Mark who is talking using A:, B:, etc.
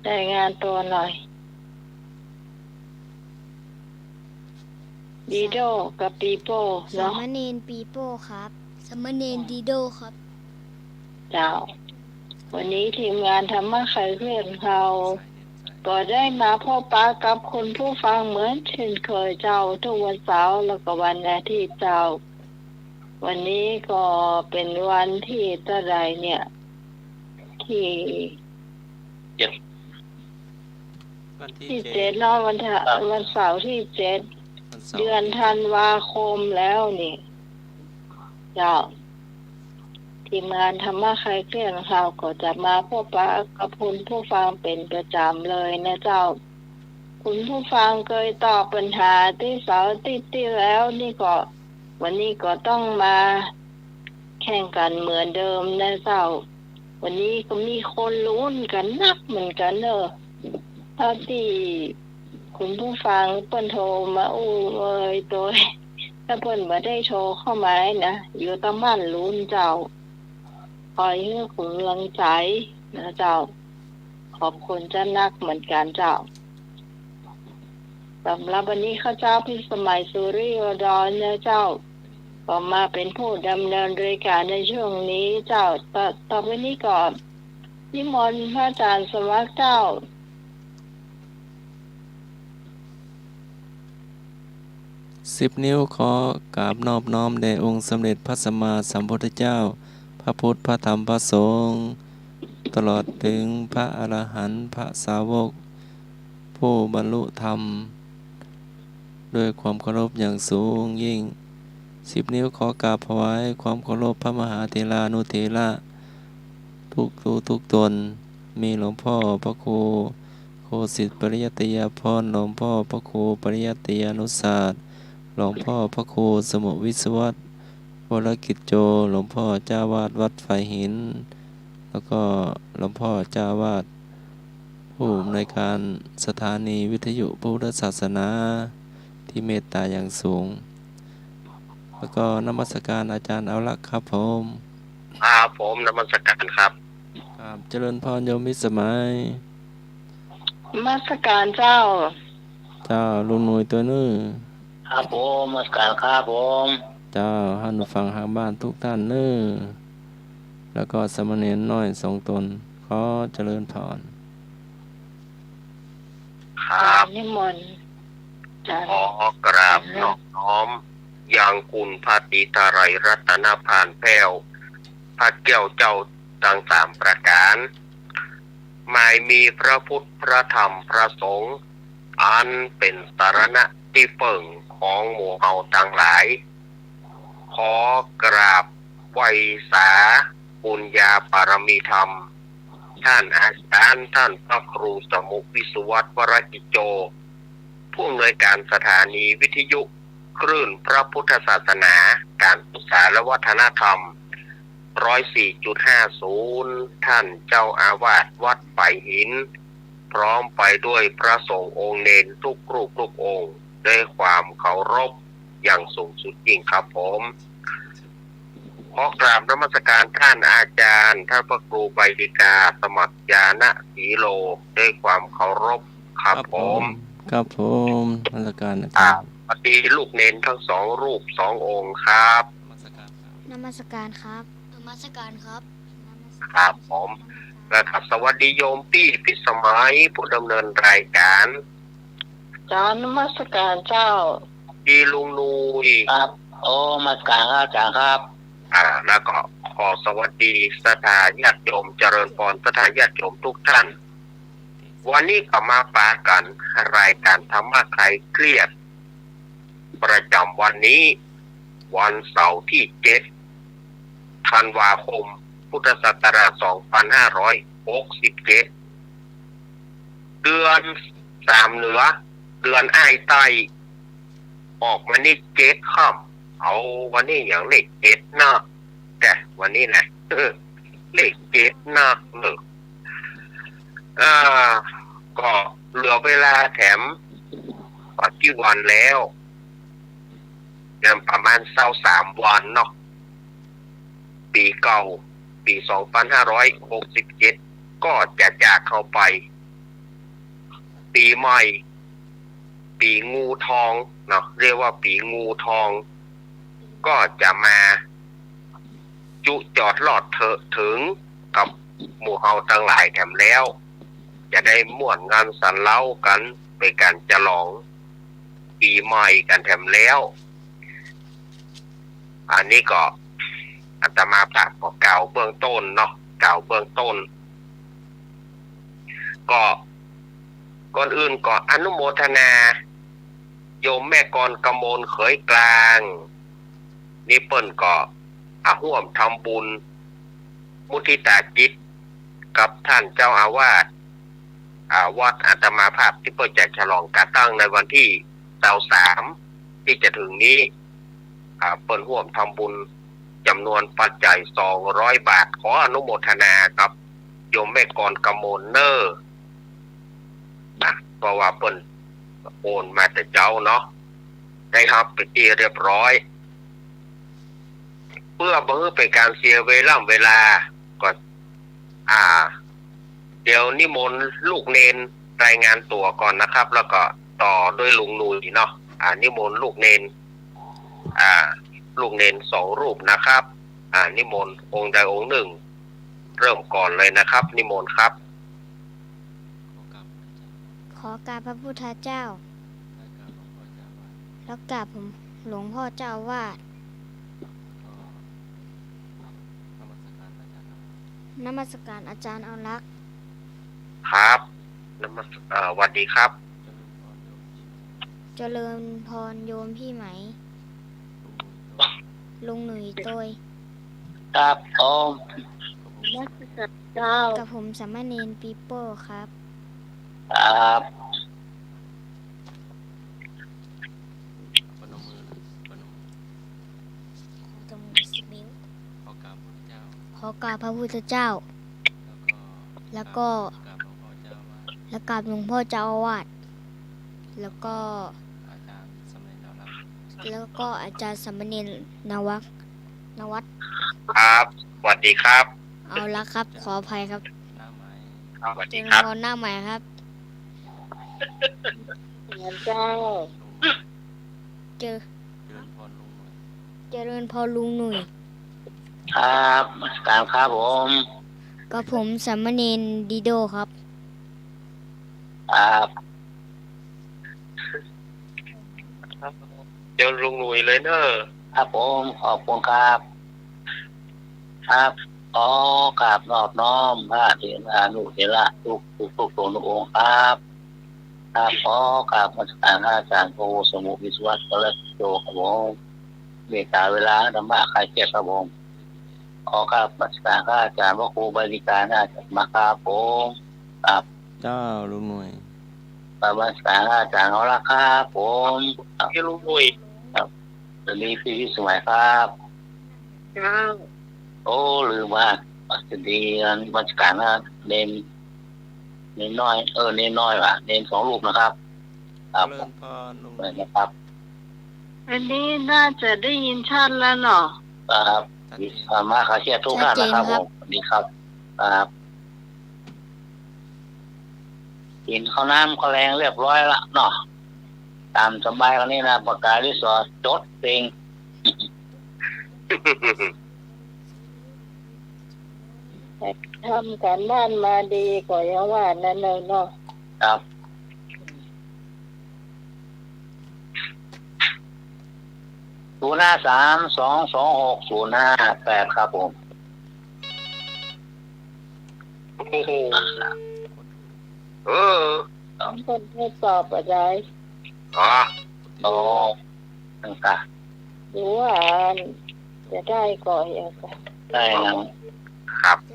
A: รายงานตัวหน่อยดีโดกับปีโป้
B: สา
A: เนาะ
B: มเณรปีโป้ครับสามเณรดีโดครับ
A: เจ้าวันนี้ทีมงานธรรมะไขเคลื่อนเขาก็ได้มาพบปะกับคุณผู้ฟังเหมือนเช่นเคยเจ้าทุกวันเสาร์แล้วก็วันอาทิตย์เจ้าวันนี้ก็เป็นวันที่เท่าไรเนี่ยที่ที่เจ็ดเนาะวันเสาร์ที่7เดือนธันวาคมแล้วนี่เจ้าทีมงานธรรมะไคเคลื่อนข่าวก็จะมาพบปะกับคุณผู้ฟังเป็นประจำเลยนะเจ้าคุณผู้ฟังเคยตอบปัญหาที่เสาร์ที่แล้วนี่ก็วันนี้ก็ต้องมาแข่งกันเหมือนเดิมนะเจ้าวันนี้ก็มีคนลุ้นกันนักเหมือนกันเนอะเท่าที่คุณผู้ฟังเปิ้นโทรมาตัวถ้าเปิ้นบ่ได้โทรเข้ามานะอยู่ตะมั่นลุ้นเจ้าคอยให้กำลังใจนะเจ้าขอบคุณเจ้านักเหมือนกันเจ้าสำหรับวันนี้ข้าเจ้าพี่สมัยสุริโยดรนะเจ้าก็มาเป็นผู้ดำเนินรายการในช่วงนี้เจ้าต่อไปนี้ก่อนนิมนต์พระอาจารย์สมัครเจ้า
C: 10 นิ้วขอกราบนอบน้อมแด่องค์สมเด็จพระสัมมาสัมพุทธเจ้าพระพุทธพระธรรมพระสงฆ์ตลอดถึงพระอรหันต์พระสาวกผู้บรรลุธรรมด้วยความเคารพอย่างสูงยิ่ง10 นิ้วขอกราบถวายความเคารพพระมหาเถรานุเถระทุกตนมีหลวงพ่อพระครูโคสิทธิปริยัติยาภรณ์หลวงพ่อพระครูปริยัติยานุศาสตร์หลวงพ่อพระครูสมุวิศวัตวรกิจโจหลวงพ่อเจ้าวาดวัดไฟหินแล้วก็หลวงพ่อเจ้าวาดผู้อำนวยการสถานีวิทยุพุทธศาสนาที่เมตตาอย่างสูงแล้วก็นมัสการอาจารย์เอาละครับผม
D: ผมนมัสการครับ
C: ครับเจริญพรโยมมิตรสมัย
A: นมัสการเจ้า
C: ลุงหน่วยตัวนื้อ
D: ครับผมนมัสการครับผม
C: เจ้าท่านฟังทางบ้านทุกท่านนื้อแล้วก็สมณเณรน้อย2 ตนขอเจริญพร
D: ครับ
A: นิมนต์
D: ขอกราบน้อมอย่างคุณพระติตาไรรัตนพานแพ้วพระแก้วเจ้าทั้ง3ประการหมายมีพระพุทธพระธรรมพระสงฆ์อันเป็นสารณะที่เปิ่งของหมู่เฮาทั้งหลายขอกราบไหว้สาบุญญาปารมีธรรมท่านอาจารย์ท่านพระครูสมุวิศวัตวรกิจโจผู้อำนวยการสถานีวิทยุคลื่นพระพุทธศาสนาการศึกษาและวัฒนธรรม104.50 ท่านเจ้าอาวาสวัดไผ่หินพร้อมไปด้วยพระสงฆ์องค์เณรทุกรูปทุกองค์ด้วยความเคารพอย่างสูงสุดยิ่งครับผมขอกราบนมัสการท่านอาจารย์ท่านพระครูใบดิกาสมัครญาณสีโลด้วยความเคารพครับผม
C: ครับผมนมัสการนะครับ
D: ปฏิลูกเณรทั้ง2 รูป 2 องค์ครับ
B: นมัสการครับนมัสการครับ
D: ครับผมและครับสวัสดีโยมพี่พิสมัยผู้ดำเนินรายการ
A: นมัสการเจ้า
D: ดีลุงนูย
E: ครับนมัสการครับอาจารย์ครับ
D: แล้วก็ขอสวัสดีสถาญาติโยมเจริญพรสถาญาติโยมทุกท่านวันนี้ก็มาปากันรายการธรรมะคลายเครียดประจำวันนี้วันเสาร์ที่7 ธันวาคมพุทธศักราช2567เดือน3เหนือเดือนอ้ายใต้ออกมานี่7ค่ำเอาวันนี้อย่างเลข7นะแต่วันนี้นะเลข7นะก็เหลือเวลาแถมปัจจุบันแล้วยังประมาณ23 วันเนาะปีเก่าปี2567ก็จะจากเข้าไป ปีใหม่ ปีงูทองเนาะเรียกว่าปีงูทอง ก็จะมาจุจอดลอดเถอะถึงกับหมู่เฮาทั้งหลายแถมแล้ว จะได้ม่วนงานสันเล่ากันไปการฉลองปีใหม่กันแถมแล้ว อันนี้ก็อาตมาฝากก็กล่าวเบื้องต้นเนาะกล่าวเบื้องต้น ก็ก่อนอื่นก็อนุโมทนาโยมแม่กรกมลเขยกลางนี่เปิ้นก็ร่วมทำบุญมุทิตาจิตกับท่านเจ้าอาวาสวัดอาตมาภาพที่เปิดจะฉลองการตั้งในวันที่23ที่จะถึงนี้เปิ้นร่วมทำบุญจำนวนปัจจัย200 บาทขออนุโมทนากับโยมแม่กรกมลเนอร์เพราะว่าเปิ้นโอนมาแต่เจ้าเนาะได้ครับไปที่เรียบร้อยเพื่อบ่ให้เป็นการเสียเวลาก็เดี๋ยวนิมนต์ลูกเนนรายงานตัวก่อนนะครับ แล้วก็ต่อด้วยลุงหนุ่ยเนาะนิมนต์ลูกเนนลูกเนน2 รูปนะครับนิมนต์องค์ใดองค์หนึ่งเริ่มก่อนเลยนะครับ นิมนต์ครับ
B: ขอกราบพระพุทธเจ้า แล้วกราบผมหลวงพ่อเจ้าอาวาสนมัสการอาจารย์เอารักษ์
D: ครับสวัสดีครับ
B: เจริญพรโยมพี่ไหม ลุงหนุ่ยโตย
E: ครับผม
A: นักศึกษาเจ้า
B: กับผมสามเณรปีโป้ครับ
E: ครับ
C: ปนมือปนมือ
B: ตรง10 นิ้ว
C: ขอกราบพระเจ้า
B: ขอกราบพระพุทธเจ้า แล้วก็
C: กราบหลวงพ่อเจ้าว่า
B: แล้วกราบหลวงพ่อเจ้าอาวาสแล้วก็
C: อาจารย์สมัยเรารับ
B: แล้วก็อาจารย์สามเณรนวัด
D: ครับสวัสดีครับ
B: เอาละครับ ขออภัยครับ
C: หน้าไม้
D: สวัส
B: เจ
D: ดี
B: ริญ
D: ครับ
B: พรหน้าใหม่ครับ
A: เจ้า
B: เจอ
C: เดินพรลงหน่อย
B: เจริญพรลุงหนุ่ย
E: ครับนมัสการครับผม
B: ก็ผมสามเณรดีโดครับ
E: ครับ
D: เดี๋ยวลุงหนุ่ยเลยเนอะ
E: ครับผมขอบคุณครับ ครับขอกราบนอบน้อมพระเถระนุเถระทุกตัวนุองค์ครับครับขอกราบนมัสการพระอาจารย์โพสมุวิศวัตรและโจครับผมเมตตาเวลาธรรมะใครเจ็บครับผมขอกราบนมัสการพระอาจารย์พระครูบาริการอาจารย์มาครับผมครับ
C: เจ้าลุงหน่วย
E: กราบนมัสการพระอาจารย์เอาละครับผมครับ
D: พี่ลุงหนุ่ย
E: สวัสดีพี่สมัยครับ
A: เจ้า
E: โอ้ลืมว่าสวัสดีนมัสการนะเนน้อยเนน้อยว่ะเน2 รูปนะครับค
C: เจ
E: รับ
C: ริญพรลุงห
E: เล
C: น่วย ย
E: นะครับ
A: อันนี้น่าจะได้ยินชัดแล้วเนาะ
E: ครับสามารถขาเชียร์ทุกท่านนะครับผมสวัสดีครับครับกินข้าวน้ำข้าวแรงเรียบร้อยละเนาะตามสบายกันนี่นะประกาศรีสอร์ทจดเพลง
A: ทำการบ้านมาดีกว่าอย่างว่านั่นเลยเนาะ
E: ครับ053-226-058ครับผม
D: โอ้โหเออ
A: ต้องคนทดสอบอะไร
D: อ๋อ
E: โอ้ต่าง
A: หรือว่าจะได้ก่อนอย่างไร
E: ๆได้นะครับ
D: ครับ
B: จะ